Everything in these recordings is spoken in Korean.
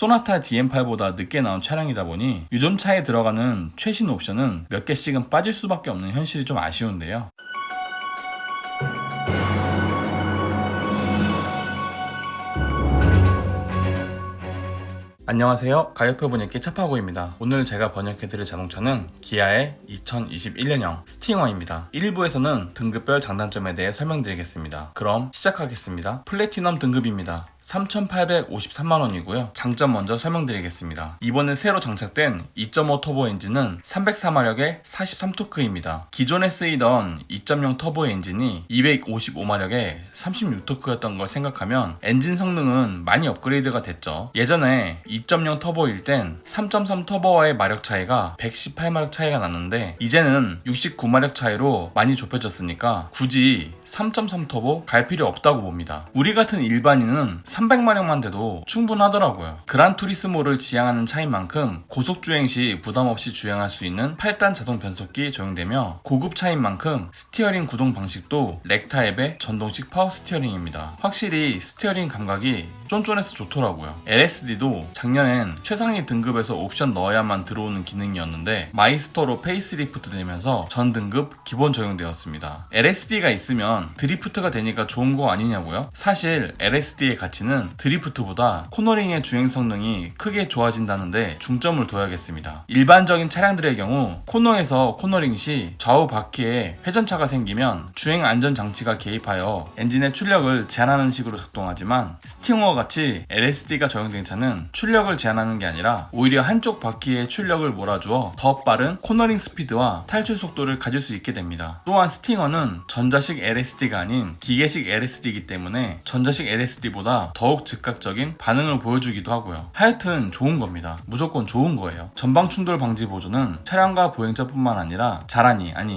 소나타 DM8보다 늦게 나온 차량이다 보니 유존차에 들어가는 최신 옵션은 몇 개씩은 빠질 수밖에 없는 현실이 좀 아쉬운데요. 안녕하세요. 가격표 번역기 차파고입니다. 오늘 제가 번역해드릴 자동차는 기아의 2021년형 스팅어입니다. 1부에서는 등급별 장단점에 대해 설명드리겠습니다. 그럼 시작하겠습니다. 플래티넘 등급입니다. 3,853만원이고요. 장점 먼저 설명드리겠습니다. 이번에 새로 장착된 2.5 터보 엔진은 304마력의 43토크입니다. 기존에 쓰이던 2.0 터보 엔진이 255마력의 36토크였던 걸 생각하면 엔진 성능은 많이 업그레이드가 됐죠. 예전에 2.0 터보일 땐 3.3 터보와의 마력 차이가 118마력 차이가 났는데 이제는 69마력 차이로 많이 좁혀졌으니까 굳이 3.3 터보 갈 필요 없다고 봅니다. 우리 같은 일반인은 300마력만 돼도 충분하더라고요. 그란투리스모를 지향하는 차인 만큼 고속주행 시 부담없이 주행할 수 있는 8단 자동 변속기 적용되며 고급 차인 만큼 스티어링 구동 방식도 렉 타입의 전동식 파워 스티어링입니다. 확실히 스티어링 감각이 쫀쫀해서 좋더라고요. LSD도 작년엔 최상위 등급에서 옵션 넣어야만 들어오는 기능이었는데 마이스터로 페이스리프트 되면서 전 등급 기본 적용되었습니다. LSD가 있으면 드리프트가 되니까 좋은 거 아니냐고요? 사실 LSD의 가치는 드리프트보다 코너링의 주행 성능이 크게 좋아진다는데 중점을 둬야겠습니다. 일반적인 차량들의 경우 코너에서 코너링 시 좌우 바퀴에 회전차가 생기면 주행 안전 장치가 개입하여 엔진의 출력을 제한하는 식으로 작동하지만 스팅어 같이 LSD가 적용된 차는 출력을 제한하는 게 아니라 오히려 한쪽 바퀴에 출력을 몰아주어 더 빠른 코너링 스피드와 탈출 속도를 가질 수 있게 됩니다. 또한 스팅어는 전자식 LSD가 아닌 기계식 LSD이기 때문에 전자식 LSD보다 더욱 즉각적인 반응을 보여주기도 하고요. 하여튼 좋은 겁니다. 무조건 좋은 거예요. 전방 충돌 방지 보조는 차량과 보행자뿐만 아니라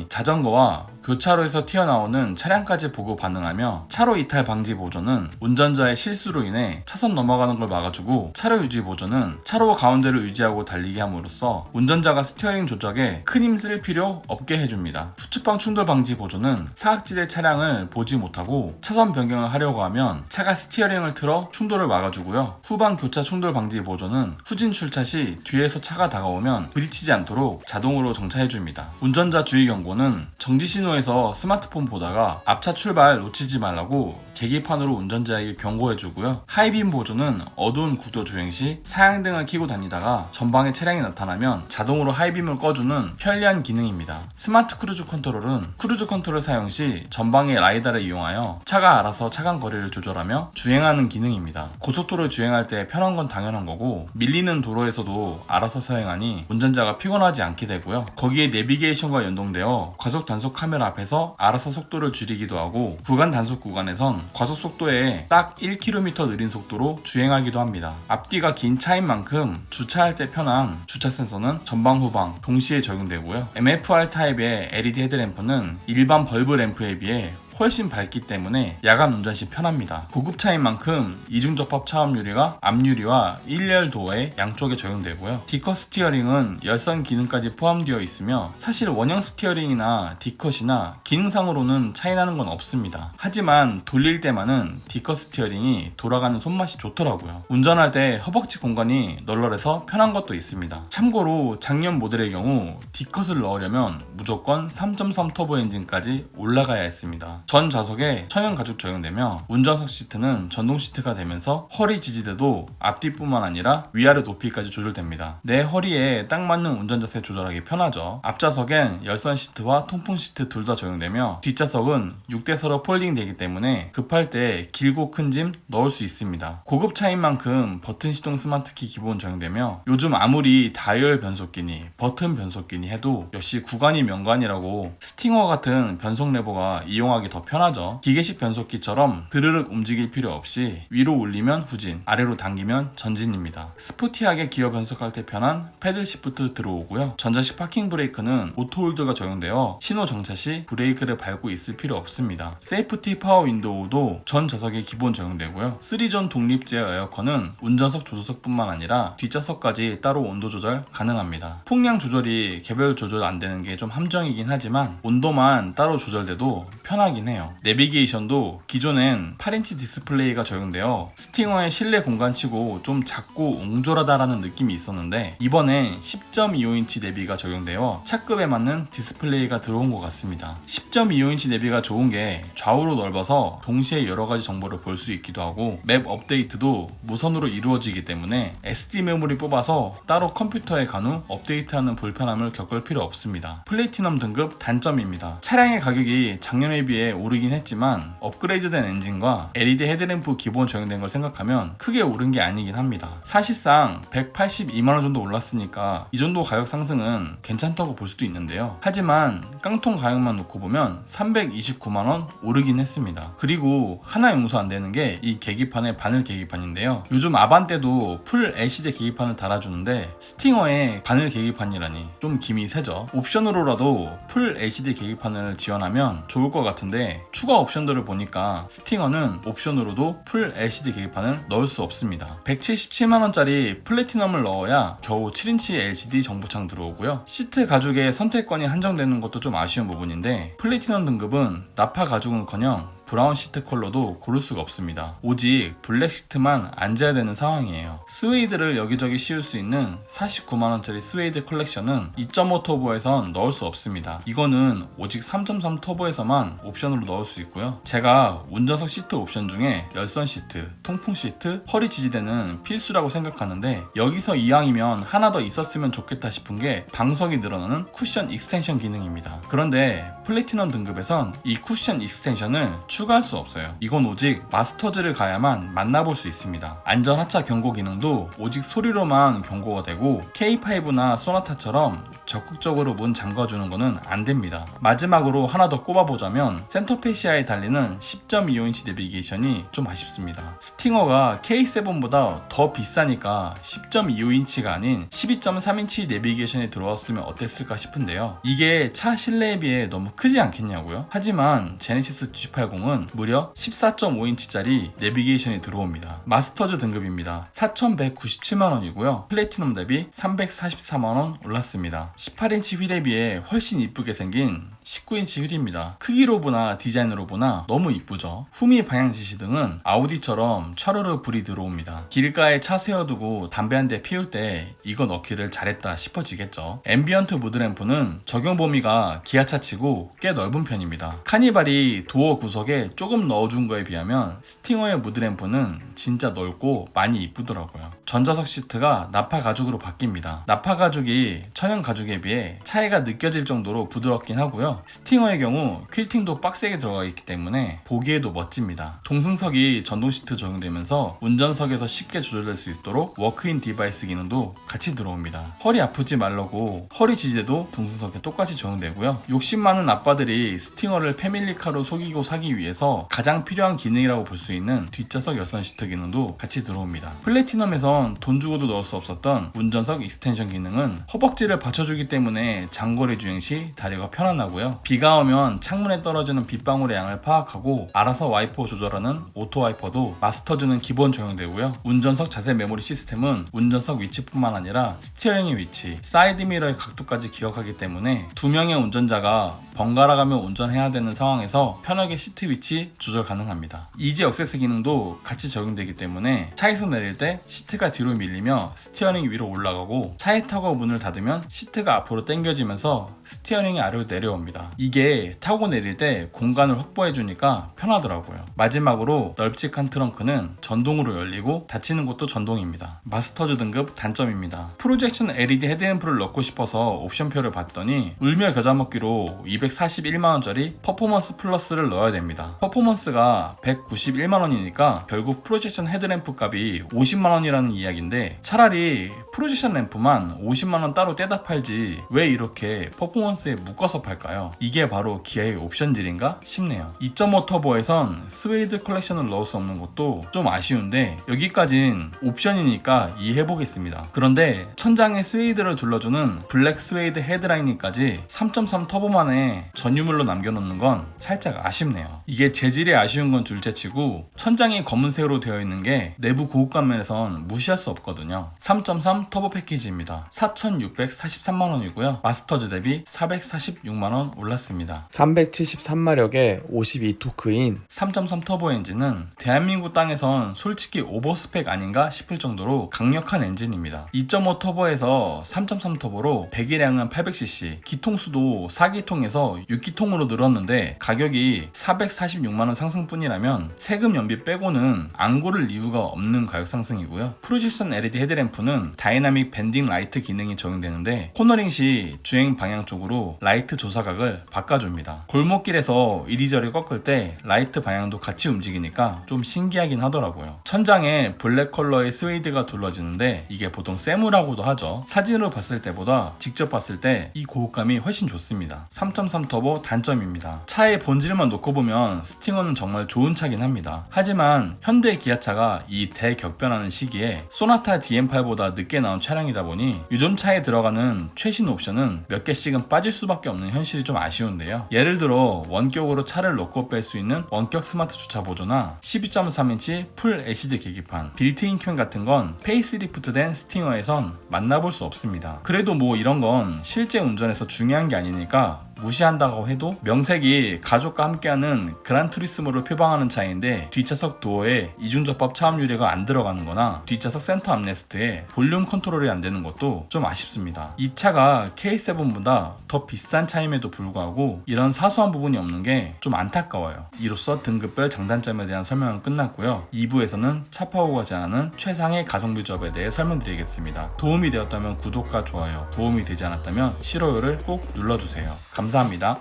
자전거와 교차로에서 튀어나오는 차량까지 보고 반응하며 차로 이탈 방지 보조는 운전자의 실수로 인해 차선 넘어가는 걸 막아주고 차로 유지 보조는 차로 가운데를 유지하고 달리게 함으로써 운전자가 스티어링 조작에 큰 힘 쓸 필요 없게 해줍니다. 후측방 충돌 방지 보조는 사각지대 차량을 보지 못하고 차선 변경을 하려고 하면 차가 스티어링을 틀어 충돌을 막아주고요. 후방 교차 충돌 방지 보조는 후진 출차 시 뒤에서 차가 다가오면 부딪히지 않도록 자동으로 정차해줍니다. 운전자 주의 경고는 정지 신호에서 스마트폰 보다가 앞차 출발 놓치지 말라고 계기판으로 운전자에게 경고해주고요. 하이빔 보조는 어두운 국도 주행 시 사양등을 켜고 다니다가 전방에 차량이 나타나면 자동으로 하이빔을 꺼주는 편리한 기능입니다. 스마트 크루즈 컨트롤은 크루즈 컨트롤 사용 시 전방의 라이다를 이용하여 차가 알아서 차간 거리를 조절하며 주행하는 기능입니다. 고속도로 주행할 때 편한 건 당연한 거고 밀리는 도로에서도 알아서 서행하니 운전자가 피곤하지 않게 되고요. 거기에 내비게이션과 연동되어 과속 단속 카메라 앞에서 알아서 속도를 줄이기도 하고 구간 단속 구간에선 과속 속도에 딱 1km 느린 속도로 주행하기도 합니다. 앞뒤가 긴 차인 만큼 주차할 때 편한 주차 센서는 전방 후방 동시에 적용되고요. MFR 타입의 LED 헤드램프는 일반 벌브 램프에 비해 훨씬 밝기 때문에 야간 운전 시 편합니다. 고급차인 만큼 이중접합 차음 유리가 앞유리와 1열 도어의 양쪽에 적용되고요. 디컷 스티어링은 열선 기능까지 포함되어 있으며 사실 원형 스티어링이나 디컷이나 기능상으로는 차이나는 건 없습니다. 하지만 돌릴 때만은 디컷 스티어링이 돌아가는 손맛이 좋더라고요. 운전할 때 허벅지 공간이 널널해서 편한 것도 있습니다. 참고로 작년 모델의 경우 디컷을 넣으려면 무조건 3.3 터보 엔진까지 올라가야 했습니다. 전 좌석에 천연 가죽 적용되며 운전석 시트는 전동 시트가 되면서 허리 지지대도 앞뒤뿐만 아니라 위아래 높이까지 조절됩니다. 내 허리에 딱 맞는 운전 자세 조절하기 편하죠. 앞좌석엔 열선 시트와 통풍 시트 둘 다 적용되며 뒷좌석은 6대서로 폴딩 되기 때문에 급할 때 길고 큰 짐 넣을 수 있습니다. 고급차인 만큼 버튼 시동 스마트키 기본 적용되며 요즘 아무리 다이얼 변속기니 버튼 변속기니 해도 역시 구간이 명관이라고 스팅어 같은 변속 레버가 이용하기 더 편하죠. 기계식 변속기처럼 드르륵 움직일 필요 없이 위로 올리면 후진, 아래로 당기면 전진입니다. 스포티하게 기어 변속할 때 편한 패들 시프트 들어오고요. 전자식 파킹 브레이크는 오토홀드가 적용되어 신호 정차 시 브레이크를 밟고 있을 필요 없습니다. 세이프티 파워 윈도우도 전 좌석에 기본 적용되고요. 3존 독립 제어 에어컨은 운전석 조수석뿐만 아니라 뒷좌석까지 따로 온도 조절 가능합니다. 풍량 조절이 개별 조절 안 되는 게 좀 함정이긴 하지만 온도만 따로 조절돼도 편하긴 하긴 해요. 내비게이션도 기존엔 8인치 디스플레이가 적용되어 스팅어의 실내 공간치고 좀 작고 옹졸하다라는 느낌이 있었는데 이번엔 10.25인치 내비가 적용되어 차급에 맞는 디스플레이가 들어온 것 같습니다. 10.25인치 내비가 좋은 게 좌우로 넓어서 동시에 여러가지 정보를 볼 수 있기도 하고 맵 업데이트도 무선으로 이루어지기 때문에 SD 메모리 뽑아서 따로 컴퓨터에 간 후 업데이트하는 불편함을 겪을 필요 없습니다. 플래티넘 등급 단점입니다. 차량의 가격이 작년에 비해 오르긴 했지만 업그레이드된 엔진과 LED 헤드램프 기본 적용된 걸 생각하면 크게 오른 게 아니긴 합니다. 사실상 182만원 정도 올랐으니까 이 정도 가격 상승은 괜찮다고 볼 수도 있는데요. 하지만 깡통 가격만 놓고 보면 329만원 오르긴 했습니다. 그리고 하나 용서 안 되는 게 이 계기판의 바늘 계기판인데요. 요즘 아반떼도 풀 LCD 계기판을 달아주는데 스팅어에 바늘 계기판이라니 좀 김이 세죠. 옵션으로라도 풀 LCD 계기판을 지원하면 좋을 것 같은데 추가 옵션들을 보니까 스팅어는 옵션으로도 풀 LCD 계기판을 넣을 수 없습니다. 177만원짜리 플래티넘을 넣어야 겨우 7인치 LCD 정보창 들어오고요. 시트 가죽의 선택권이 한정되는 것도 좀 아쉬운 부분인데 플래티넘 등급은 나파 가죽은커녕 브라운 시트 컬러도 고를 수가 없습니다. 오직 블랙 시트만 앉아야 되는 상황이에요. 스웨이드를 여기저기 씌울 수 있는 49만원짜리 스웨이드 컬렉션은 2.5 터보에선 넣을 수 없습니다. 이거는 오직 3.3 터보에서만 옵션으로 넣을 수 있고요. 제가 운전석 시트 옵션 중에 열선 시트, 통풍 시트, 허리 지지대는 필수라고 생각하는데 여기서 이왕이면 하나 더 있었으면 좋겠다 싶은 게 방석이 늘어나는 쿠션 익스텐션 기능입니다. 그런데 플래티넘 등급에선 이 쿠션 익스텐션을 추가할 수 없어요. 이건 오직 마스터즈를 가야만 만나볼 수 있습니다. 안전 하차 경고 기능도 오직 소리로만 경고가 되고 K5나 소나타처럼 적극적으로 문 잠가주는 거는 안 됩니다. 마지막으로 하나 더 꼽아보자면 센터페시아에 달리는 10.25인치 내비게이션이 좀 아쉽습니다. 스팅어가 K7보다 더 비싸니까 10.25인치가 아닌 12.3인치 내비게이션이 들어왔으면 어땠을까 싶은데요. 이게 차 실내에 비해 너무 크지 않겠냐고요? 하지만 제네시스 G80은 무려 14.5인치짜리 내비게이션이 들어옵니다. 마스터즈 등급입니다. 4,197만원이고요. 플래티넘 대비 344만원 올랐습니다. 18인치 휠에 비해 훨씬 이쁘게 생긴 19인치 휠입니다. 크기로 보나 디자인으로 보나 너무 이쁘죠. 후미 방향 지시 등은 아우디처럼 차르르 불이 들어옵니다. 길가에 차 세워두고 담배 한 대 피울 때 이거 넣기를 잘했다 싶어지겠죠. 앰비언트 무드램프는 적용 범위가 기아차치고 꽤 넓은 편입니다. 카니발이 도어 구석에 조금 넣어준 거에 비하면 스팅어의 무드램프는 진짜 넓고 많이 이쁘더라고요. 전자석 시트가 나파 가죽으로 바뀝니다. 나파 가죽이 천연 가죽에 비해 차이가 느껴질 정도로 부드럽긴 하고요. 스팅어의 경우 퀼팅도 빡세게 들어가 있기 때문에 보기에도 멋집니다. 동승석이 전동 시트 적용되면서 운전석에서 쉽게 조절될 수 있도록 워크인 디바이스 기능도 같이 들어옵니다. 허리 아프지 말라고 허리 지지대도 동승석에 똑같이 적용되고요. 욕심 많은 아빠들이 스팅어를 패밀리카로 속이고 사기 위해서 가장 필요한 기능이라고 볼 수 있는 뒷좌석 열선 시트 기능도 같이 들어옵니다. 플래티넘에선 돈 주고도 넣을 수 없었던 운전석 익스텐션 기능은 허벅지를 받쳐주기 때문에 장거리 주행 시 다리가 편안하고요. 비가 오면 창문에 떨어지는 빗방울의 양을 파악하고 알아서 와이퍼 조절하는 오토 와이퍼도 마스터즈는 기본 적용되고요. 운전석 자세 메모리 시스템은 운전석 위치뿐만 아니라 스티어링의 위치, 사이드 미러의 각도까지 기억하기 때문에 두 명의 운전자가 번갈아 가며 운전해야 되는 상황에서 편하게 시트 위치 조절 가능합니다. 이지 액세스 기능도 같이 적용되기 때문에 차에서 내릴 때 시트가 뒤로 밀리며 스티어링이 위로 올라가고 차에 타고 문을 닫으면 시트가 앞으로 당겨지면서 스티어링이 아래로 내려옵니다. 이게 타고 내릴 때 공간을 확보해 주니까 편하더라고요. 마지막으로 널찍한 트렁크는 전동으로 열리고 닫히는 것도 전동입니다. 마스터즈 등급 단점입니다. 프로젝션 LED 헤드램프를 넣고 싶어서 옵션표를 봤더니 울며 겨자 먹기로 241만원짜리 퍼포먼스 플러스를 넣어야 됩니다. 퍼포먼스가 191만원이니까 결국 프로젝션 헤드램프 값이 50만원이라는 이야기인데 차라리 프로젝션 램프만 50만원 따로 떼다 팔지 왜 이렇게 퍼포먼스에 묶어서 팔까요? 이게 바로 기아의 옵션질인가 싶네요. 2.5 터보에선 스웨이드 컬렉션을 넣을 수 없는 것도 좀 아쉬운데 여기까진 옵션이니까 이해해보겠습니다. 그런데 천장에 스웨이드를 둘러주는 블랙 스웨이드 헤드라이닝까지 3.3 터보만에 전유물로 남겨놓는 건 살짝 아쉽네요. 이게 재질이 아쉬운 건 둘째치고 천장이 검은색으로 되어 있는 게 내부 고급감 면에선 무시할 수 없거든요. 3.3 터보 패키지입니다. 4,643만원이고요. 마스터즈 대비 446만원 올랐습니다. 373마력의 52토크인 3.3 터보 엔진은 대한민국 땅에선 솔직히 오버스펙 아닌가 싶을 정도로 강력한 엔진입니다. 2.5 터보에서 3.3 터보로 배기량은 800cc, 기통수도 4기통에서 6기통으로 늘었는데 가격이 446만원 상승뿐이라면 세금 연비 빼고는 안 고를 이유가 없는 가격 상승이고요. 프로집션 LED 헤드램프는 다이나믹 밴딩 라이트 기능이 적용되는데 코너링 시 주행 방향 쪽으로 라이트 조사각을 바꿔줍니다. 골목길에서 이리저리 꺾을 때 라이트 방향도 같이 움직이니까 좀 신기하긴 하더라고요. 천장에 블랙 컬러의 스웨이드가 둘러지는데 이게 보통 세무라고도 하죠. 사진으로 봤을 때보다 직접 봤을 때 이 고급감이 훨씬 좋습니다. 3.3 터보 단점입니다. 차의 본질만 놓고 보면 스팅어는 정말 좋은 차긴 합니다. 하지만 현대 기아차가 이 대격변하는 시기에 소나타 DM8보다 늦게 나온 차량이다 보니 유존차에 들어가는 최신 옵션은 몇 개씩은 빠질 수밖에 없는 현실이 좀 아쉬운데요. 예를 들어 원격으로 차를 놓고 뺄 수 있는 원격 스마트 주차 보조나 12.3인치 풀 LCD 계기판, 빌트인 캠 같은 건 페이스리프트된 스팅어에선 만나볼 수 없습니다. 그래도 뭐 이런 건 실제 운전에서 중요한 게 아니니까 무시한다고 해도 명색이 가족과 함께하는 그란투리스모를 표방하는 차인데 뒷좌석 도어에 이중접합 차음 유리가 안 들어가는 거나 뒷좌석 센터 암레스트에 볼륨 컨트롤이 안 되는 것도 좀 아쉽습니다. 이 차가 K7보다 더 비싼 차임에도 불구하고 이런 사소한 부분이 없는 게 좀 안타까워요. 이로써 등급별 장단점에 대한 설명은 끝났고요. 2부에서는 차파고가 제안하는 최상의 가성비 조합에 대해 설명드리겠습니다. 도움이 되었다면 구독과 좋아요, 도움이 되지 않았다면 싫어요를 꼭 눌러주세요. 감사합니다.